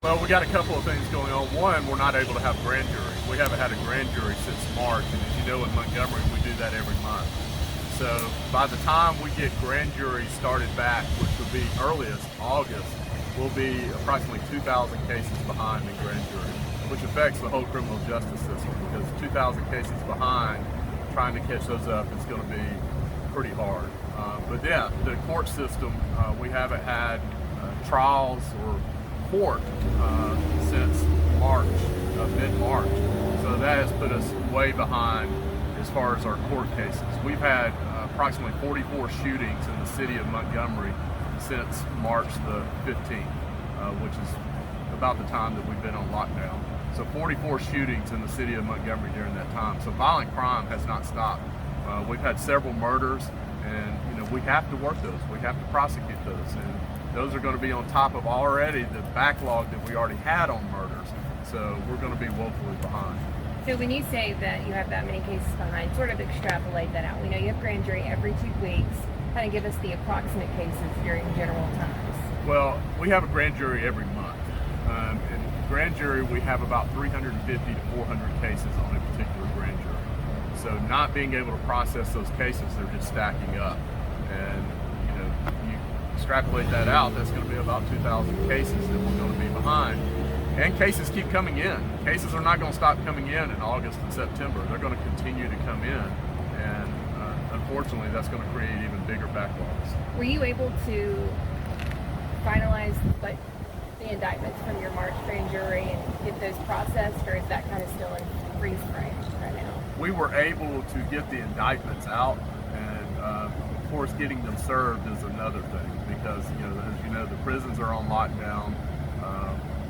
Well, we got a couple of things going on. One, we're not able to have grand jury. We haven't had a grand jury since March, and as you know, in Montgomery, we do that every month. So by the time we get grand jury started back, which will be earliest August, we'll be approximately 2,000 cases behind in grand jury, which affects the whole criminal justice system, because 2,000 cases behind, trying to catch those up is going to be pretty hard. But yeah, the court system, we haven't had trials or court since March, mid-March. So that has put us way behind as far as our court cases. We've had approximately 44 shootings in the city of Montgomery since March the 15th, which is about the time that we've been on lockdown. So 44 shootings in the city of Montgomery during that time. So violent crime has not stopped. We've had several murders, and we have to work those. We have to prosecute those, and those are going to be on top of already the backlog that we already had on murders. So we're going to be woefully behind. So when you say that you have that many cases behind, sort of extrapolate that out. We know you have grand jury every 2 weeks. Kind of give us the approximate cases during general times. Well, we have a grand jury every month. In grand jury, we have about 350 to 400 cases on a particular grand jury. So not being able to process those cases, they're just stacking up. And you extrapolate that out, that's going to be about 2,000 cases that we're going to be behind. And cases keep coming in. Cases are not going to stop coming in August and September. They're going to continue to come in. And unfortunately, that's going to create even bigger backlogs. Were you able to finalize the indictments from your March grand jury and get those processed, or is that kind of still in freeze frame right now? We were able to get the indictments out, and of course getting them served is another thing, because as you know, the prisons are on lockdown.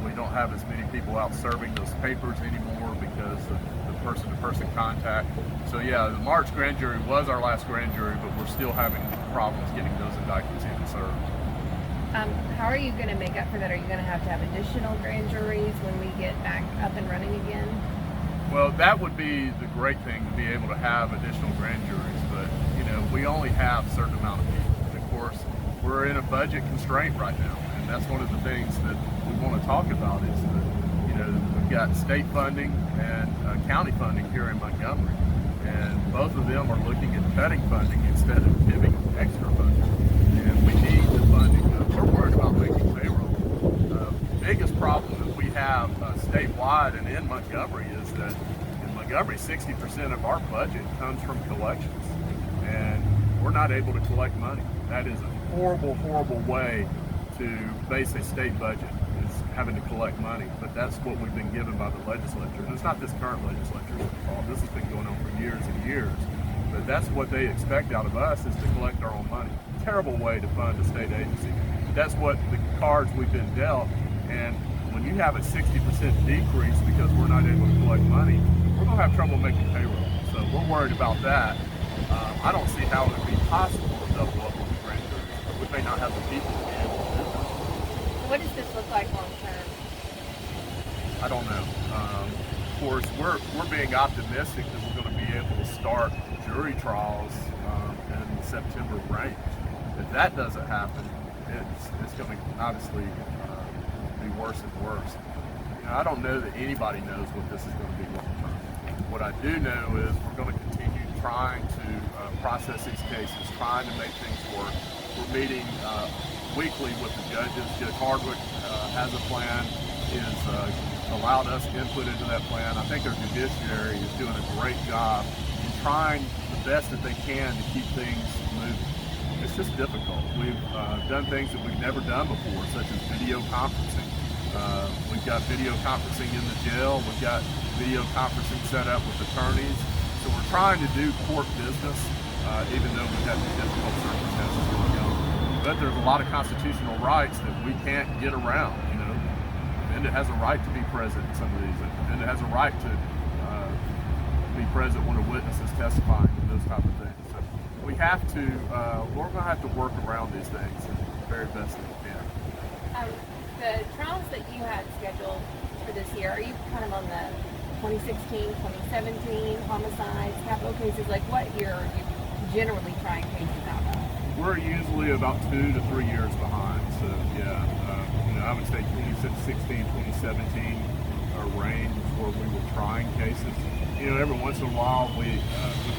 We don't have as many people out serving those papers anymore because of the person-to-person contact. So yeah, the March grand jury was our last grand jury, but we're still having problems getting those indictments even served. How are you going to make up for that? Are you going to have additional grand juries when we get back up and running again? Well, that would be the great thing, to be able to have additional grand juries, but we only have a certain amount of people. And of course, we're in a budget constraint right now, and that's one of the things that we want to talk about is that we've got state funding and county funding here in Montgomery, and both of them are looking at cutting funding instead of giving extra funding. And we need the funding. We're worried about making payroll. The biggest problem that we have statewide and in Montgomery is that in Montgomery, 60% of our budget comes from collections, and we're not able to collect money. That is a horrible, horrible way to base a state budget, is having to collect money. But that's what we've been given by the legislature. And it's not this current legislature's fault. This has been going on for years and years. But that's what they expect out of us, is to collect our own money. Terrible way to fund a state agency. That's what the cards we've been dealt. And when you have a 60% decrease because we're not able to collect money, we're going to have trouble making payroll. So we're worried about that. I don't see how it would be possible to double up on the grand juries. We may not have the people to be able to do that. What does this look like long term? I don't know. Of course, we're being optimistic that we're going to be able to start jury trials in the September range. If that doesn't happen, it's going to obviously be worse and worse. I don't know that anybody knows what this is going to be long term. What I do know is we're going to continue trying to process these cases, trying to make things work. We're meeting weekly with the judges. Judge Hardwick has a plan, has allowed us input into that plan. I think our judiciary is doing a great job in trying the best that they can to keep things moving. It's just difficult. We've done things that we've never done before, such as video conferencing. We've got video conferencing in the jail. We've got video conferencing set up with attorneys. So we're trying to do court business, even though we've got these difficult circumstances going on. But there's a lot of constitutional rights that we can't get around. And it has a right to be present in some of these. And it has a right to be present when a witness is testifying and those type of things. So we have to, we're going to have to work around these things the very best that we can. The trials that you had scheduled for this year, are you kind of on the 2016, 2017 homicides, capital cases? Like what year are you generally trying cases out of? We're usually about 2 to 3 years behind. So yeah, I would say 2016, 2017 range where we were trying cases. Every once in a while we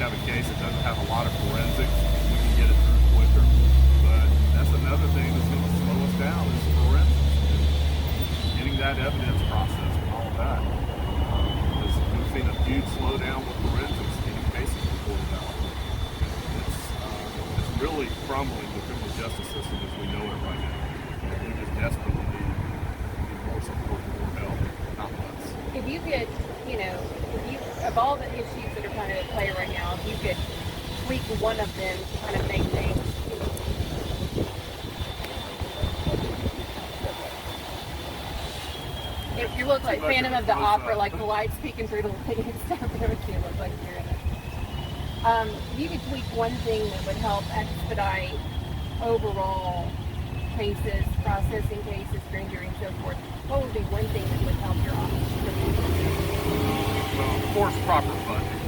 have a case that doesn't have a lot of forensics. We can get it through quicker, but that's another thing that's going to slow us down is forensics. Getting that evidence processed and all of that. Because we've seen a huge slowdown with forensics, getting cases reported out. It's really crumbling the criminal justice system as we know it right now. And we just desperately need more support and more help, not less. If you could, of all the issues that are kind of at play right now, if you could tweak one of them to kind of make things, if you look like Phantom of the Opera, like the lights peeking through the thing and stuff, it would look like you're in it. If you could tweak one thing that would help expedite overall cases, processing cases, grand jury and so forth, what would be one thing that would help your office? Well, of course, proper funding.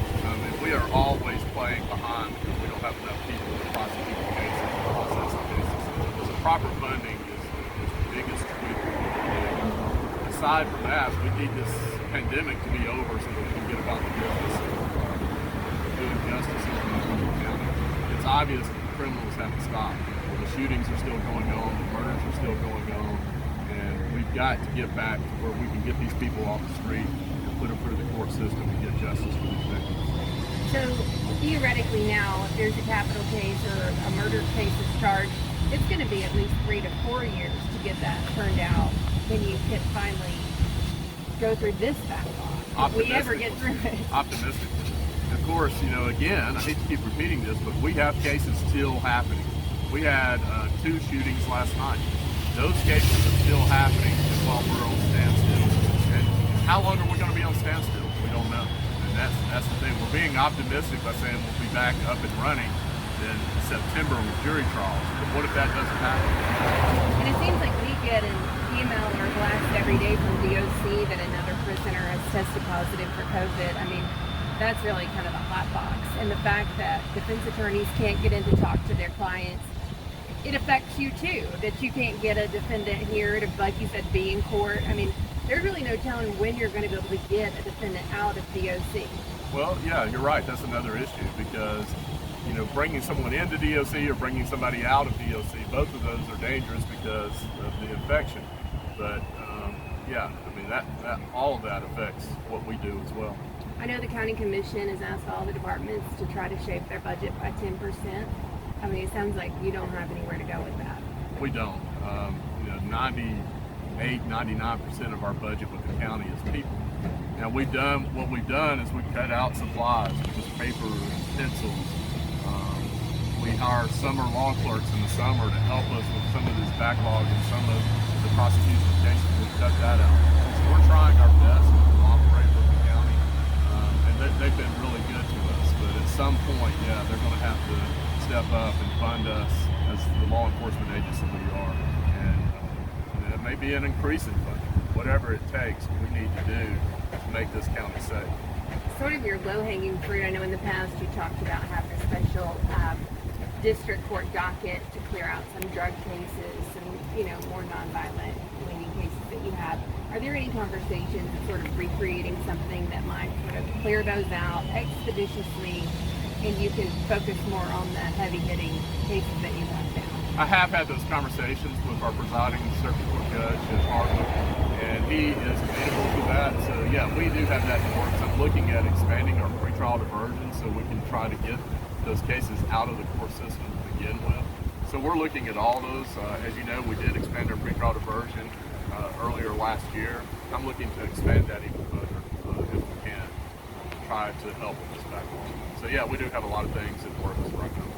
We are always playing behind because we don't have enough people to prosecute the cases and process the cases. So proper funding is the biggest tweak we can do. Aside from that, we need this pandemic to be over so that we can get about the business of doing justice in Montgomery County. It's obvious that the criminals have to stop. The shootings are still going on, the murders are still going on, and we've got to get back to where we can get these people off the street and put them through the court system and get justice for these victims. So theoretically now, if there's a capital case or a murder case is charged, it's going to be at least 3 to 4 years to get that turned out. Then you can finally go through this backlog. If we ever get through it. Optimistic. Of course, again, I hate to keep repeating this, but we have cases still happening. We had 2 shootings last night. Those cases are still happening while we're on standstill. And how long are we going to be on standstill? We don't know. And that's the thing. We're being optimistic by saying we'll be back up and running in September with jury trials. But what if that doesn't happen? And it seems like we get an email or a blast every day from DOC that another prisoner has tested positive for COVID. I mean, that's really kind of the hot box. And the fact that defense attorneys can't get in to talk to their clients, it affects you too, that you can't get a defendant here to, like you said, be in court. I mean, there's really no telling when you're going to be able to get a defendant out of DOC. Well, yeah, you're right. That's another issue because, bringing someone into DOC or bringing somebody out of DOC, both of those are dangerous because of the infection. But, that all of that affects what we do as well. I know the county commission has asked all the departments to try to shape their budget by 10%. I mean, it sounds like you don't have anywhere to go with that. We don't. 99% of our budget with the county is people. Now what we've done is we've cut out supplies, which is paper and pencils. We hire summer law clerks in the summer to help us with some of this backlog and some of the prosecution cases. We've cut that out. So we're trying our best to cooperate with the county, and they've been really good to us. But at some point, they're going to have to step up and fund us as the law enforcement agency we are. And it may be an increase in funding. Whatever it takes, we need to do to make this county safe. Sort of your low-hanging fruit, I know in the past you talked about having a special district court docket to clear out some drug cases and, more nonviolent pleading cases that you have. Are there any conversations of sort of recreating something that might sort of clear those out expeditiously and you can focus more on the heavy-hitting cases that you have now? I have had those conversations with our presiding circuit court judge in Hartland, and he is amenable to that. So we do have that in the works. I'm looking at expanding our pretrial diversion so we can try to get those cases out of the court system to begin with. So we're looking at all those. As you know, we did expand our pretrial diversion earlier last year. I'm looking to expand that even further if we can, try to help with this backlog. So we do have a lot of things in works right now.